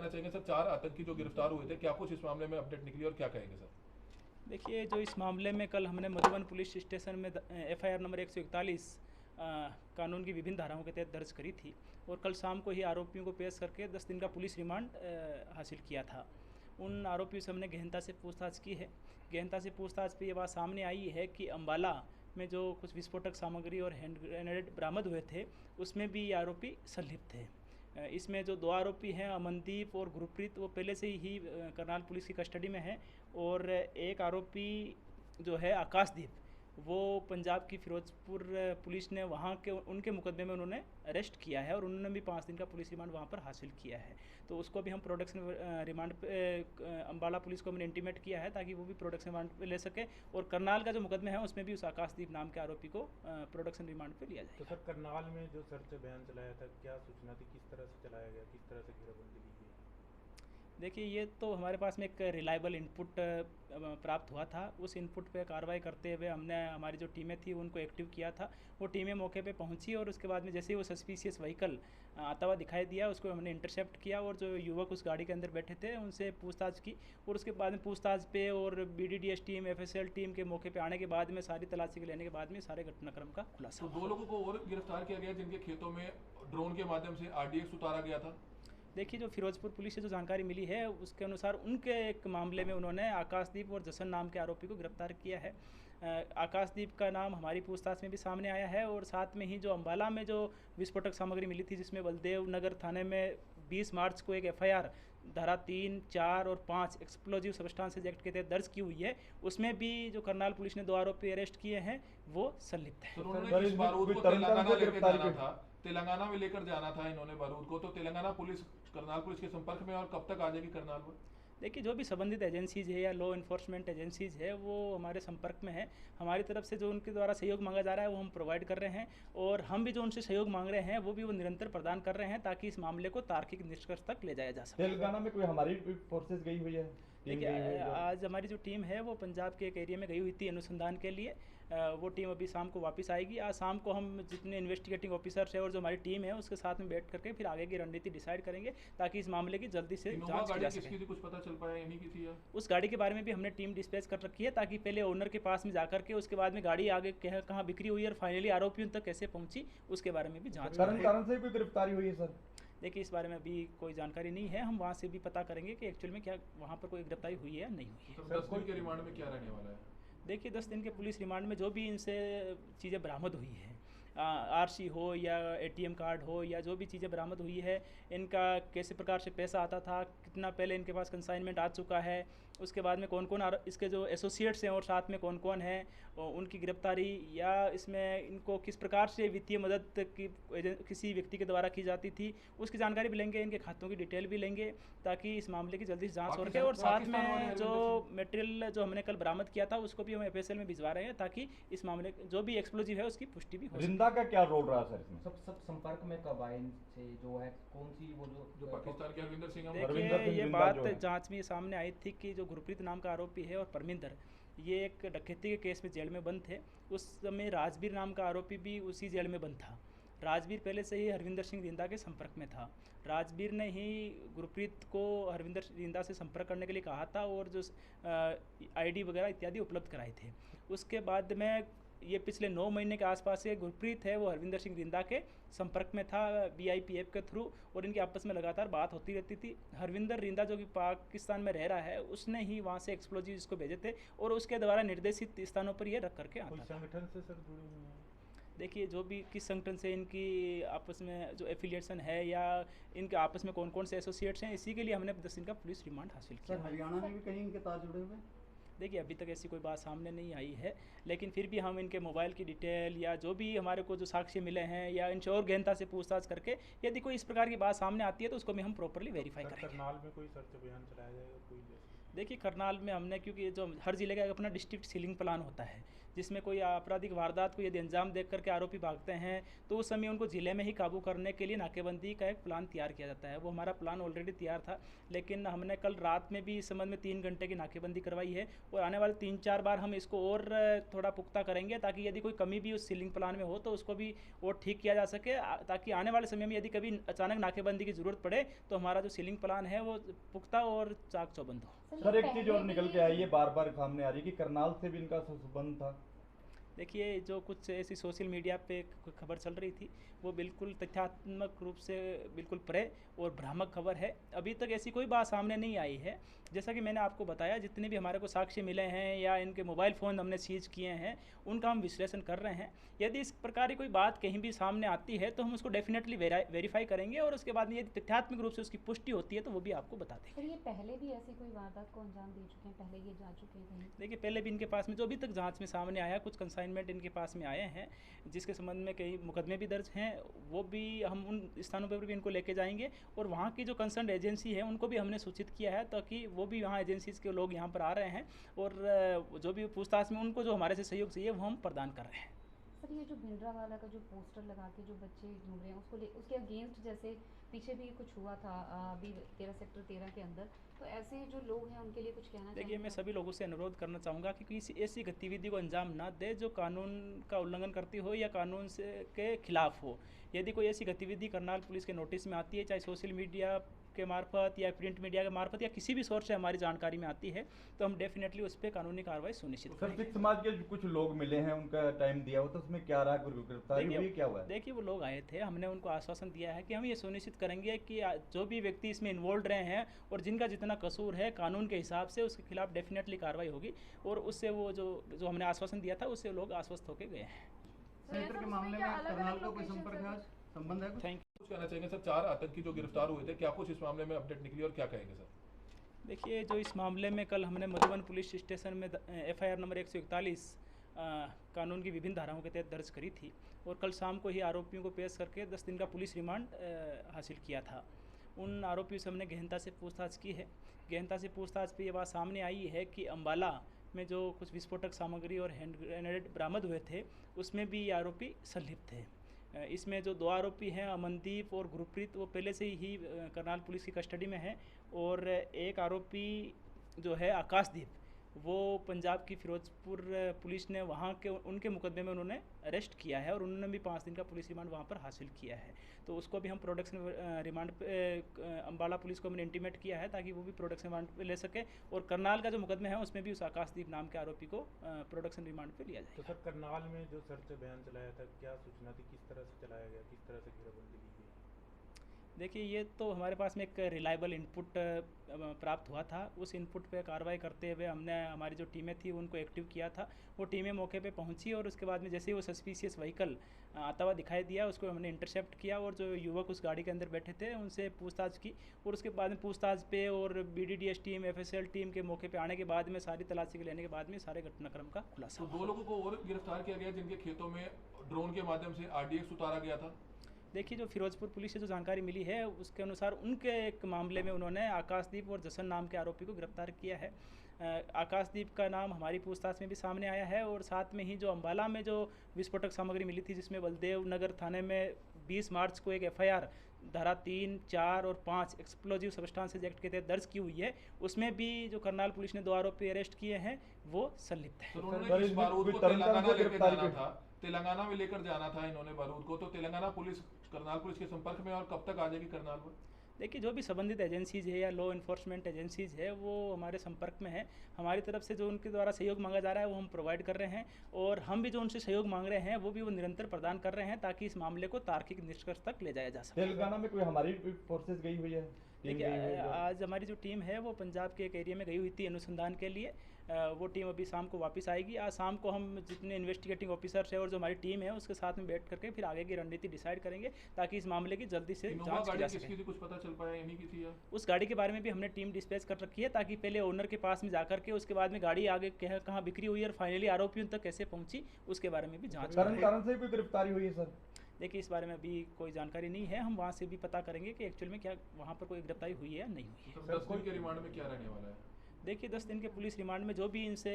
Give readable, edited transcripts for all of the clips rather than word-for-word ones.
जानना चाहेंगे सर, 4 आतंकी जो गिरफ्तार हुए थे, क्या कुछ इस मामले में अपडेट निकली और क्या कहेंगे सर? देखिए, जो इस मामले में कल हमने मधुबन पुलिस स्टेशन में एफआईआर नंबर 141 कानून की विभिन्न धाराओं के तहत दर्ज करी थी और कल शाम को ही आरोपियों को पेश करके 10 दिन का पुलिस रिमांड हासिल किया था। उन आरोपियों से हमने गहनता से पूछताछ की है। गहनता से पूछताछ पे ये बात सामने आई है कि अम्बाला में जो कुछ विस्फोटक सामग्री और हैंड ग्रेनेड बरामद हुए थे, उसमें भी ये आरोपी संलिप्त थे। इसमें जो 2 आरोपी हैं, अमनदीप और गुरप्रीत, वो पहले से ही करनाल पुलिस की कस्टडी में हैं और एक आरोपी जो है आकाशदीप, वो पंजाब की फिरोजपुर पुलिस ने वहाँ के उनके मुकदमे में उन्होंने अरेस्ट किया है और उन्होंने भी 5 दिन का पुलिस रिमांड वहाँ पर हासिल किया है। तो उसको भी हम प्रोडक्शन रिमांड पे अम्बाला पुलिस को हमने इंटीमेट किया है ताकि वो भी प्रोडक्शन रिमांड पे ले सके और करनाल का जो मुकदमे है उसमें भी उस आकाशदीप नाम के आरोपी को प्रोडक्शन रिमांड पे लिया जाएगा। तो सर, करनाल में जो सर्च अभियान चलाया था, क्या सूचना थी, किस तरह से चलाया गया, किस तरह से घेराबंदी की गई? देखिए, ये तो हमारे पास में एक रिलायबल इनपुट प्राप्त हुआ था। उस इनपुट पे कार्रवाई करते हुए हमने हमारी जो टीमें थी उनको एक्टिव किया था। वो टीमें मौके पे पहुंची और उसके बाद में जैसे ही वो सस्पिशियस व्हीकल आता हुआ दिखाई दिया, उसको हमने इंटरसेप्ट किया और जो युवक उस गाड़ी के अंदर बैठे थे उनसे पूछताछ की और उसके बाद में पूछताछ पे और BDDS टीम, FSL टीम के मौके पर आने के बाद में सारी तलाशी लेने के बाद में सारे घटनाक्रम का खुलासा तो 2 लोगों को और गिरफ्तार किया गया जिनके खेतों में ड्रोन के माध्यम से RDX उतारा गया था। देखिए, जो फिरोजपुर पुलिस से जो जानकारी मिली है उसके अनुसार उनके एक मामले में उन्होंने आकाशदीप और जसन नाम के आरोपी को गिरफ्तार किया है। आकाशदीप का नाम हमारी पूछताछ में भी सामने आया है और साथ में ही जो अम्बाला में जो विस्फोटक सामग्री मिली थी जिसमें बलदेव नगर थाने में 20 मार्च को एक FIR धारा 3, 4 और 5 एक्सप्लोजिव सब्सटेंसेज एक्ट के तहत दर्ज की हुई है, उसमें भी जो करनाल पुलिस ने 2 आरोपी अरेस्ट किए हैं वो संलिप्त हैं। तो उन्होंने इस बारूद को तेलंगाना लेकर जाना था, तेलंगाना में लेकर जाना था इन्होंने बारूद को, तो तेलंगाना पुलिस करनाल पुलिस के संपर्क में और कब तक आ जाएगी करनाल पर? देखिए, जो भी संबंधित एजेंसीज़ है या लॉ इन्फोर्समेंट एजेंसीज़ है वो हमारे संपर्क में है। हमारी तरफ से जो उनके द्वारा सहयोग मांगा जा रहा है वो हम प्रोवाइड कर रहे हैं और हम भी जो उनसे सहयोग मांग रहे हैं वो भी वो निरंतर प्रदान कर रहे हैं ताकि इस मामले को तार्किक निष्कर्ष तक ले जाया जा सके। तेलंगाना में कोई हमारी फोर्सेज गई हुई है? देखिए, आज हमारी जो टीम है वो पंजाब के एक एरिया में गई हुई थी अनुसंधान के लिए। वो टीम अभी शाम को वापस आएगी। आज शाम को हम जितने इन्वेस्टिगेटिंग ऑफिसर्स है और जो हमारी टीम है उसके साथ में बैठ करके फिर आगे की रणनीति डिसाइड करेंगे ताकि इस मामले की जल्दी से जांच की जा सके। कुछ पता चल पाया, इन्हीं की थी या? उस गाड़ी के बारे में भी हमने टीम डिस्पैच कर रखी है ताकि पहले ओनर के पास में जाकर के उसके बाद में गाड़ी आगे कहाँ बिक्री हुई और फाइनली आरोपियों तक कैसे पहुंची उसके बारे में भी जाँच कारण से कोई गिरफ्तारी हुई है सर? देखिए, इस बारे में अभी कोई जानकारी नहीं है। हम वहाँ से भी पता करेंगे कि एक्चुअल में क्या वहाँ पर कोई गिरफ्तारी हुई है या नहीं हुई है। 10 दिन के रिमांड में क्या रहने वाला है? देखिए, 10 दिन के पुलिस रिमांड में जो भी इनसे चीज़ें बरामद हुई हैं, RC हो या ATM कार्ड हो या जो भी चीज़ें बरामद हुई है, इनका कैसे प्रकार से पैसा आता था, कितना पहले इनके पास कंसाइनमेंट आ चुका है, उसके बाद में कौन कौन इसके जो एसोसिएट्स हैं और साथ में कौन कौन है, उनकी गिरफ्तारी या इसमें इनको किस प्रकार से वित्तीय मदद की किसी व्यक्ति के द्वारा की जाती थी उसकी जानकारी भी लेंगे, इनके खातों की डिटेल भी लेंगे ताकि इस मामले की जल्दी से जाँच हो सके। और साथ में जो मटेरियल जो हमने कल बरामद किया था उसको भी हम FSL में भिजवा रहे हैं ताकि इस मामले जो भी एक्सप्लोजिव है उसकी पुष्टि भी हो सके। का क्या रोल रहा सर इसमें? सब संपर्क में कब आए इनसे, जो है कौन सी वो जो पाकिस्तान के हरविंदर सिंह? देखिए, ये बात जांच में सामने आई थी कि जो गुरप्रीत नाम का आरोपी है और परमिंदर, ये एक डकैती के केस में जेल में बंद थे। उस समय राजवीर नाम का आरोपी भी उसी जेल में बंद था। राजवीर पहले से ही हरविंदर सिंह रिंदा के संपर्क में था। राजवीर ने ही गुरप्रीत को हरविंदर रिंदा से संपर्क करने के लिए कहा था और जो ID वगैरह इत्यादि उपलब्ध कराए थे। उसके बाद में ये पिछले 9 महीने के आसपास से गुरप्रीत है वो हरविंदर सिंह रिंदा के संपर्क में था BIPF के थ्रू और इनकी आपस में लगातार बात होती रहती थी। हरविंदर रिंदा जो कि पाकिस्तान में रह रहा है उसने ही वहाँ से एक्सप्लोजिव इसको भेजे थे और उसके द्वारा निर्देशित स्थानों पर ये रख करके आता था। संगठन से सर जुड़े हुए हैं? देखिए, जो भी किस संगठन से इनकी आपस में जो एफिलिएशन है या इनके आपस में कौन कौन से एसोसिएट्स हैं, इसी के लिए हमने 10 दिन का पुलिस रिमांड हासिल किया। सर, हरियाणा में भी कहीं इनके तार जुड़े हुए? देखिए, अभी तक ऐसी कोई बात सामने नहीं आई है, लेकिन फिर भी हम इनके मोबाइल की डिटेल या जो भी हमारे को जो साक्ष्य मिले हैं या इनसे और गहनता से पूछताछ करके यदि कोई इस प्रकार की बात सामने आती है तो उसको भी हम प्रॉपरली वेरीफाई करेंगे। करनाल में कोई सर्च अभियान चलाया जाएगा कोई? देखिए करनाल में हमने, क्योंकि जो हर ज़िले का एक अपना डिस्ट्रिक्ट सीलिंग प्लान होता है, जिसमें कोई आपराधिक वारदात को यदि अंजाम देख करके आरोपी भागते हैं तो उस समय उनको ज़िले में ही काबू करने के लिए नाकेबंदी का एक प्लान तैयार किया जाता है। वो हमारा प्लान ऑलरेडी तैयार था, लेकिन हमने कल रात में भी इस संबंध में 3 घंटे की नाकेबंदी करवाई है और आने वाले 3-4 बार हम इसको और थोड़ा पुख्ता करेंगे, ताकि यदि कोई कमी भी उस सीलिंग प्लान में हो तो उसको भी और ठीक किया जा सके, ताकि आने वाले समय में यदि कभी अचानक नाकेबंदी की ज़रूरत पड़े तो हमारा जो सीलिंग प्लान है वो पुख्ता और चाक चौबंद हो। सर, एक चीज और निकल के आई है, बार बार सामने आ रही है कि करनाल से भी इनका संबंध था। देखिए, जो कुछ ऐसी सोशल मीडिया पे खबर चल रही थी वो बिल्कुल तथ्यात्मक रूप से बिल्कुल परे और भ्रामक खबर है। अभी तक ऐसी कोई बात सामने नहीं आई है। जैसा कि मैंने आपको बताया, जितने भी हमारे को साक्ष्य मिले हैं या इनके मोबाइल फ़ोन हमने सीज किए हैं उनका हम विश्लेषण कर रहे हैं। यदि इस प्रकार की कोई बात कहीं भी सामने आती है तो हम उसको डेफिनेटली वेरीफाई करेंगे और उसके बाद में यदि तथ्यात्मक रूप से उसकी पुष्टि होती है तो वो भी आपको बता देंगे। सर, ये पहले भी ऐसी कोई वारदात को अंजाम दे चुके हैं, पहले ये जा चुके हैं कहीं? देखिए, पहले भी इनके पास में जो अभी तक जांच में सामने आया, कुछ कंसाइनमेंट इनके पास में आए हैं जिसके संबंध में कई मुकदमे भी दर्ज हैं। वो भी हम उन स्थानों पर भी इनको लेके जाएंगे और वहाँ की जो कंसर्न एजेंसी है उनको भी हमने सूचित किया है, ताकि वो भी वहाँ एजेंसीज के लोग यहाँ पर आ रहे हैं और जो भी पूछताछ में उनको जो हमारे से सहयोग चाहिए वो हम प्रदान कर रहे हैं। सर, ये जो भिंडरावाला का जो पोस्टर लगा के जो बच्चे घूम रहे हैं उसके अगेंस्ट, जैसे पीछे भी कुछ हुआ था अभी 13 सेक्टर 13 के अंदर, तो ऐसे जो लोग हैं उनके लिए कुछ कहना चाहिए? देखिए, मैं सभी लोगों से अनुरोध करना चाहूँगा कि किसी ऐसी गतिविधि को अंजाम ना दे जो कानून का उल्लंघन करती हो या कानून से के खिलाफ हो। यदि कोई ऐसी गतिविधि करनाल पुलिस के नोटिस में आती है, चाहे सोशल मीडिया के मार्फत या प्रिंट मीडिया के मार्फत या किसी भी सोर्स से हमारी जानकारी में आती है, तो हम डेफिनेटली उस पर कानूनी कार्रवाई सुनिश्चित सर, करेंगे। सिख समाज के कुछ लोग मिले हैं, उनका टाइम दिया हुआ, तो उसमें क्या रहा, गिरफ्तारी हुई, क्या हुआ है? देखिए, वो लोग आए थे, हमने उनको आश्वासन दिया है कि हम ये सुनिश्चित करेंगे कि जो भी व्यक्ति इसमें इन्वॉल्व रहे हैं और जिनका जितना कसूर है कानून के हिसाब से उसके खिलाफ डेफिनेटली कार्रवाई होगी और उससे वो जो हमने आश्वासन दिया था उससे लोग आश्वस्त होकर गए हैं। संयंत्र के मामले में करनाल का कोई संपर्क है, संबंध है? Thank you. कुछ कहना चाहेंगे सर? 4 आतंकी जो गिरफ्तार हुए थे, क्या कुछ इस मामले में अपडेट निकली और क्या कहेंगे सर? देखिए, जो इस मामले में कल हमने मधुबन पुलिस स्टेशन में FIR नंबर 141 कानून की विभिन्न धाराओं के तहत दर्ज करी थी और कल शाम को ही आरोपियों को पेश करके 10 दिन का पुलिस रिमांड हासिल किया था। उन आरोपियों से हमने गहनता से पूछताछ की है। गहनता से पूछताछ पे ये बात सामने आई है कि अम्बाला में जो कुछ विस्फोटक सामग्री और हैंड ग्रेनेड बरामद हुए थे उसमें भी ये आरोपी संलिप्त थे। इसमें जो 2 आरोपी हैं, अमनदीप और गुरप्रीत, वो पहले से ही करनाल पुलिस की कस्टडी में है और एक आरोपी जो है आकाशदीप, वो पंजाब की फिरोजपुर पुलिस ने वहाँ के उनके मुकदमे में उन्होंने अरेस्ट किया है और उन्होंने भी 5 दिन का पुलिस रिमांड वहाँ पर हासिल किया है। तो उसको भी हम प्रोडक्शन रिमांड पे अम्बाला पुलिस को हमने इंटीमेट किया है ताकि वो भी प्रोडक्शन रिमांड पे ले सके और करनाल का जो मुकदमे है उसमें भी उस आकाशदीप नाम के आरोपी को प्रोडक्शन रिमांड पे लिया तो जाएगा। सर, करनाल में जो सर्च अभियान चलाया था, क्या सूचना थी, किस तरह से चलाया गया, किस तरह से घेराबंदी की गई? देखिए, ये तो हमारे पास में एक रिलायबल इनपुट प्राप्त हुआ था। उस इनपुट पे कार्रवाई करते हुए हमने हमारी जो टीमें थी उनको एक्टिव किया था। वो टीमें मौके पे पहुंची और उसके बाद में जैसे ही वो सस्पिशियस व्हीकल आता हुआ दिखाई दिया उसको हमने इंटरसेप्ट किया और जो युवक उस गाड़ी के अंदर बैठे थे उनसे पूछताछ की और उसके बाद में पूछताछ पे और BDDS टीम, FSL टीम के मौके पे आने के बाद में सारी तलाशी लेने के बाद में सारे घटनाक्रम का खुलासा तो 2 लोगों को और गिरफ्तार किया गया जिनके खेतों में ड्रोन के माध्यम से RDX उतारा गया था। देखिए, जो फिरोजपुर पुलिस से जो जानकारी मिली है उसके अनुसार उनके एक मामले में उन्होंने आकाशदीप और जसन नाम के आरोपी को गिरफ्तार किया है। आकाशदीप का नाम हमारी पूछताछ में भी सामने आया है और साथ में ही जो अम्बाला में जो विस्फोटक सामग्री मिली थी जिसमें बलदेव नगर थाने में 20 मार्च को एक FIR धारा 3, 4 और 5 एक्सप्लोजिव सब्सटेंसेज एक्ट के तहत दर्ज की हुई है, उसमें भी जो करनाल पुलिस ने 2 आरोपी अरेस्ट किए हैं वो संलिप्त है। तो उन्होंने इस बारूद को तेलंगाना लेकर जाना था, तेलंगाना में लेकर जाना था इन्होंने बारूद को, तो तेलंगाना पुलिस करनाल पुलिस के संपर्क में और कब तक आ जाएगी करनाल पर? देखिए, जो भी संबंधित एजेंसीज है या लॉ इन्फोर्समेंट एजेंसीज है वो हमारे संपर्क में है। हमारी तरफ से जो उनके द्वारा सहयोग मांगा जा रहा है वो हम प्रोवाइड कर रहे हैं और हम भी जो उनसे सहयोग मांग रहे हैं वो भी वो निरंतर प्रदान कर रहे हैं ताकि इस मामले को तार्किक निष्कर्ष तक ले जाया जा सके। तेलंगाना में कोई हमारी फोर्सेस गई हुई है? देखिए, आज हमारी जो टीम है वो पंजाब के एक एरिया में गई हुई थी अनुसंधान के लिए। वो टीम अभी शाम को वापस आएगी। आज शाम को हम जितने इन्वेस्टिगेटिंग ऑफिसर्स है और जो हमारी टीम है उसके साथ में बैठ करके फिर आगे की रणनीति डिसाइड करेंगे ताकि इस मामले की जल्दी से जांच की जा सके। किसकी थी, कुछ पता चल पाया? इन्हीं की थी या? उस गाड़ी के बारे में भी हमने टीम डिस्पैच कर रखी है ताकि पहले ओनर के पास में जाकर के उसके बाद में गाड़ी आगे कहाँ बिक्री हुई और फाइनली आरोपियों तक कैसे पहुंची उसके बारे में भी जाँच कारण से कोई गिरफ्तारी हुई है सर? देखिए, इस बारे में अभी कोई जानकारी नहीं है। हम वहाँ से भी पता करेंगे कि एक्चुअल में क्या वहाँ पर कोई गिरफ्तारी हुई है या नहीं हुई है। 10 दिन के रिमांड में क्या रहने वाला है? देखिए 10 दिन के पुलिस रिमांड में जो भी इनसे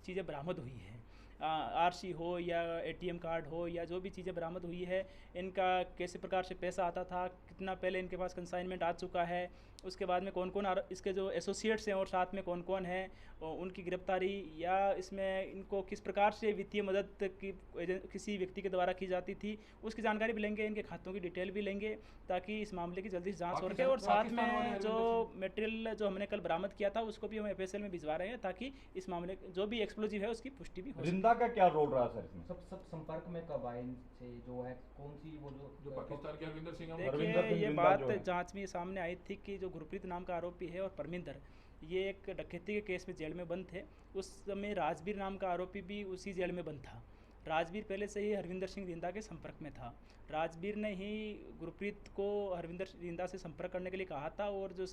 चीज़ें बरामद हुई है, आरसी हो या एटीएम कार्ड हो या जो भी चीज़ें बरामद हुई है, इनका कैसे प्रकार से पैसा आता था, कितना पहले इनके पास कंसाइनमेंट आ चुका है, उसके बाद में कौन कौन इसके जो एसोसिएट्स हैं और साथ में कौन कौन है, उनकी गिरफ्तारी या इसमें इनको किस प्रकार से वित्तीय मदद की किसी व्यक्ति के द्वारा की जाती थी, उसकी जानकारी भी लेंगे, इनके खातों की डिटेल भी लेंगे ताकि इस मामले की जल्दी से जांच हो सके। और साथ में जो मटेरियल जो हमने कल बरामद किया था उसको भी हम एफएसएल में भिजवा रहे हैं ताकि इस मामले जो भी एक्सप्लोजिव है उसकी पुष्टि भी हो सके। रिंदा का क्या रोल रहा सर इसमें? सब संपर्क में कब आए इनसे, जो है कौन सी वो जो पाकिस्तान के हरविंदर सिंह देखिए ये बात जांच में सामने आई थी कि जो गुरप्रीत नाम का आरोपी है और परमिंदर, ये एक डकैती के केस में जेल में बंद थे। उस समय राजवीर नाम का आरोपी भी उसी जेल में बंद था। राजवीर पहले से ही हरविंदर सिंह रिंदा के संपर्क में था। राजवीर ने ही गुरप्रीत को हरविंदर रिंदा से संपर्क करने के लिए कहा था और जो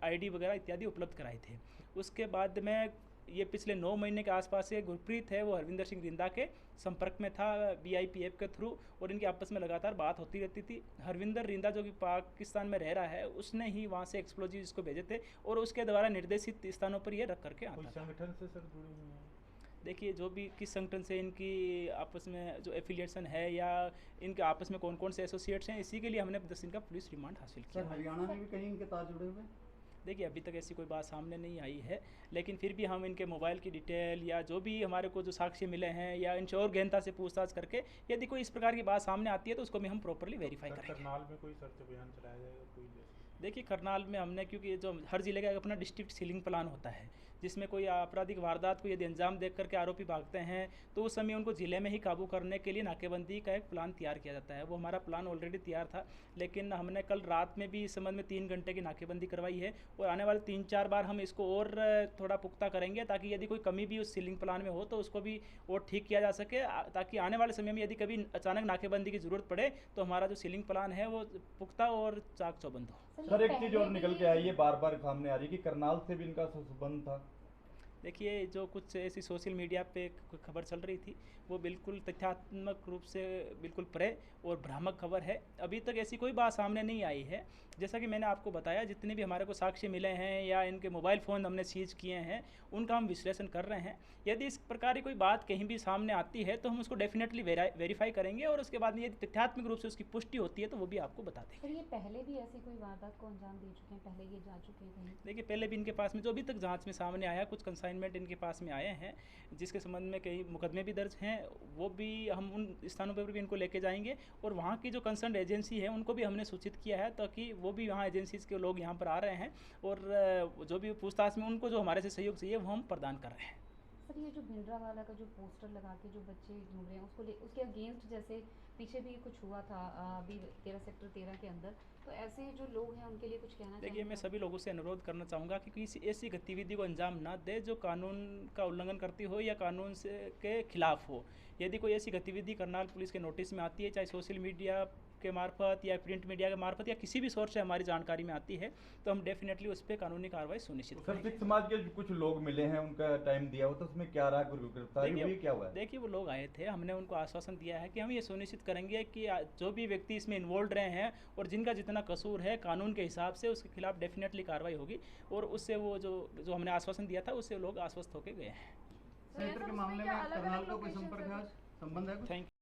आईडी वगैरह इत्यादि उपलब्ध कराए थे। उसके बाद में ये पिछले 9 महीने के आसपास से गुरप्रीत है वो हरविंदर सिंह रिंदा के संपर्क में था VIP ऐप के थ्रू, और इनकी आपस में लगातार बात होती रहती थी। हरविंदर रिंदा जो कि पाकिस्तान में रह रहा है, उसने ही वहाँ से एक्सप्लोजिव इसको भेजे थे और उसके द्वारा निर्देशित स्थानों पर ये रख करके आता था। संगठन से सर जुड़े हुए हैं? देखिए जो भी किस संगठन से इनकी आपस में जो एफिलिएशन है या इनके आपस में कौन कौन से एसोसिएट्स हैं, इसी के लिए हमने 10 दिन का पुलिस रिमांड हासिल सर किया। हरियाणा में भी कहीं इनके तार जुड़े हुए? देखिए अभी तक ऐसी कोई बात सामने नहीं आई है, लेकिन फिर भी हम इनके मोबाइल की डिटेल या जो भी हमारे को जो साक्ष्य मिले हैं या इनसे और गहनता से पूछताछ करके यदि कोई इस प्रकार की बात सामने आती है तो उसको भी हम प्रॉपरली वेरीफाई करेंगे। करनाल में कोई सर्च अभियान चलाया जाएगा कोई? देखिए करनाल में हमने, क्योंकि जो हर ज़िले का अपना डिस्ट्रिक्ट सीलिंग प्लान होता है जिसमें कोई आपराधिक वारदात को यदि अंजाम देख करके आरोपी भागते हैं तो उस समय उनको ज़िले में ही काबू करने के लिए नाकेबंदी का एक प्लान तैयार किया जाता है। वो हमारा प्लान ऑलरेडी तैयार था, लेकिन हमने कल रात में भी इस संबंध में 3 घंटे की नाकेबंदी करवाई है और आने वाले 3-4 बार हम इसको और थोड़ा पुख्ता करेंगे ताकि यदि कोई कमी भी उस सीलिंग प्लान में हो तो उसको भी और ठीक किया जा सके, ताकि आने वाले समय में यदि कभी अचानक नाकेबंदी की ज़रूरत पड़े तो हमारा जो सीलिंग प्लान है वो पुख्ता और चाक चौबंद हो। सर एक चीज और निकल के आई है, बार बार सामने आ रही है कि करनाल से भी इनका संबंध था। देखिए जो कुछ ऐसी सोशल मीडिया पे खबर चल रही थी वो बिल्कुल तथ्यात्मक रूप से बिल्कुल परे और भ्रामक खबर है। अभी तक ऐसी कोई बात सामने नहीं आई है। जैसा कि मैंने आपको बताया, जितने भी हमारे को साक्ष्य मिले हैं या इनके मोबाइल फ़ोन हमने सीज किए हैं उनका हम विश्लेषण कर रहे हैं। यदि इस प्रकार की कोई बात कहीं भी सामने आती है तो हम उसको डेफिनेटली वेरीफाई करेंगे और उसके बाद में यदि तथ्यात्मक रूप से उसकी पुष्टि होती है तो वो भी आपको बता देंगे। सर ये पहले भी ऐसी कोई वारदात को अंजाम दे चुके हैं, पहले ये जा चुके हैं कहीं? देखिए पहले भी इनके पास में जो अभी तक जांच में सामने आया कुछ कंसाइनमेंट इनके पास में आए हैं जिसके संबंध में कई मुकदमे भी दर्ज हैं, वो भी हम उन स्थानों पर भी इनको लेके जाएंगे और वहाँ की जो कंसर्न एजेंसी है उनको भी हमने सूचित किया है ताकि वो भी वहाँ एजेंसीज के लोग यहाँ पर आ रहे हैं और जो भी पूछताछ में उनको जो हमारे से सहयोग चाहिए वो हम प्रदान कर रहे हैं। सर ये जो भिंडरावाला का जो पोस्टर लगा के जो बच्चे घूम रहे हैं उसके अगेंस्ट जैसे पीछे भी कुछ हुआ था अभी 13 सेक्टर 13 के अंदर, तो ऐसे जो लोग हैं उनके लिए कुछ कहना देखिए मैं सभी लोगों से अनुरोध करना चाहूँगा कि किसी ऐसी गतिविधि को अंजाम ना दे जो कानून का उल्लंघन करती हो या कानून से के खिलाफ हो। यदि कोई ऐसी गतिविधि करनाल पुलिस के नोटिस में आती है, चाहे सोशल मीडिया के मार्फत या प्रिंट मीडिया के मार्फत या किसी भी सोर्स से हमारी जानकारी में आती है तो हम डेफिनेटली उस पर कानूनी कार्रवाई सुनिश्चित सर करेंगे। सिख समाज के कुछ लोग मिले हैं, उनका टाइम दिया हुआ तो उसमें क्या रहा, गिरफ्तारी हुई, क्या हुआ? देखिए वो लोग आए थे, हमने उनको आश्वासन दिया है कि हम ये सुनिश्चित करेंगे कि जो भी व्यक्ति इसमें इन्वॉल्व रहे हैं और जिनका जितना कसूर है कानून के हिसाब से उसके खिलाफ डेफिनेटली कार्रवाई होगी और उससे वो जो हमने आश्वासन दिया था उससे लोग आश्वस्त होकर गए हैं। संयंत्र के मामले में करनाल का कोई संपर्क है, संबंध है कुछ? Thank you.